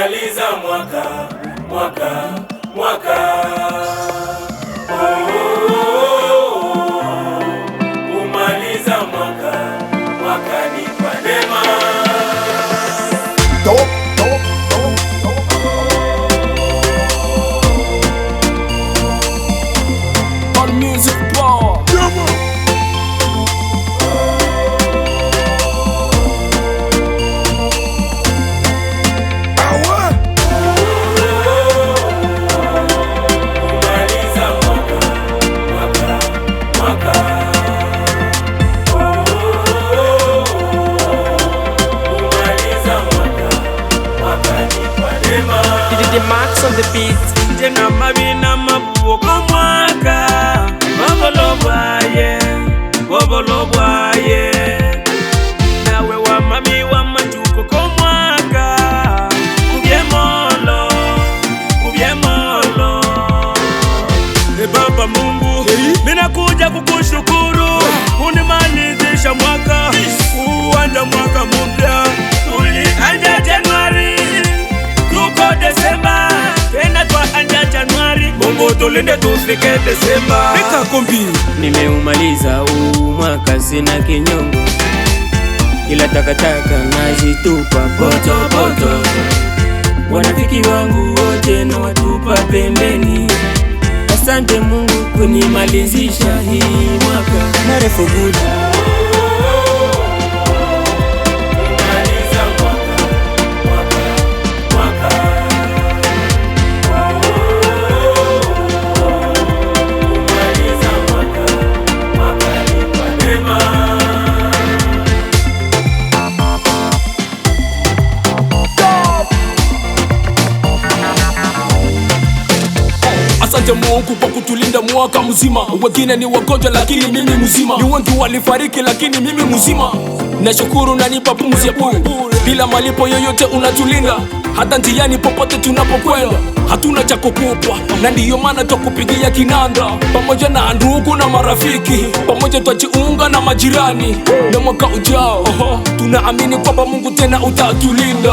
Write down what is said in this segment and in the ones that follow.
kumaliza mwaka. Kumaliza mwaka ni kwa neema. All music power. The marks on the beat. Jena mabina mabuko mwaka. Bobolobwaye nawe wa mami wa majuko ko mwaka. Kubyemolo e Baba Mungu, mina kuja kukushukuru. Unimalizisha mwaka, uanda mwaka mpya. Tulianza Januari, tuko Desemba, tena twaanza Januari. Mungu tulinde tufike Desemba. Pika kombi. Nimeumaliza mwaka sina kinyongo, ila takataka nazitupa poto. Wanafiki wangu wote na watupa pembeni. Asante Mungu kunimalizisha hii mwaka na refu good. Asante Mungu kwa kutulinda mwaka mzima. Wengine ni wagonjwa lakini mimi mzima. Ni wengi walifariki lakini mimi mzima. Nashukuru nanipa pumzi ya bure. Bila malipo yoyote unatulinda. Hata njiani popote tunapokwenda hatuna cha kukupwa, na ndiyo maana twakupigia kinanda. Pamoja na ndugu na marafiki, pamoja twajiunga na majirani. Na mwaka ujao tunaamini kwamba Mungu tena utatulinda.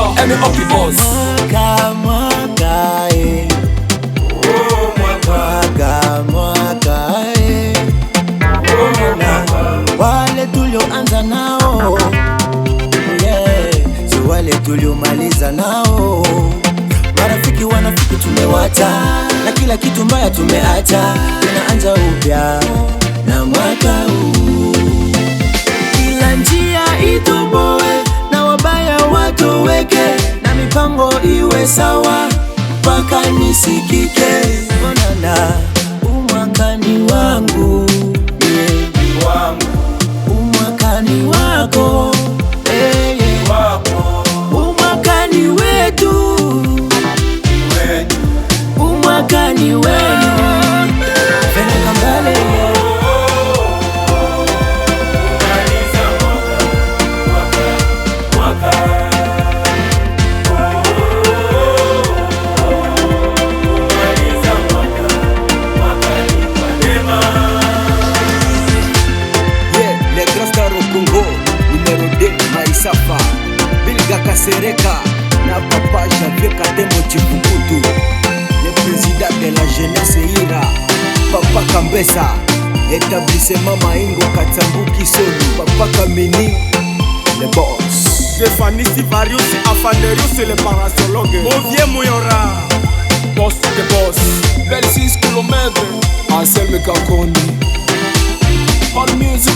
Wale tulioanza nao, si wale tuliomaliza nao. Marafiki wanafiki tumewacha, na kila kitu mbaya tumeacha. Tunaanza upya na mwaka huu. Kila njia itoboe na wabaya watoweke, na mipango iwe sawa mpaka nisikike. Onana, umwaka ni wangu, umwaka ni wako, umwaka ni wetu, umwaka ni wenu. Peleka mbele. Maïsafa, Bilga Kasereka, na Papa Javier Katembo Chifukutu, le président de la jeunesse Ira, Papa Kambesa, établissement Maingo Katsambuki Solu, Papa Kamini, le boss. Stéphanie Sivarius, Afanderius, le parasologue. Movier Mouyora, Boss the boss. 26 km, Anselme Kakoni. All music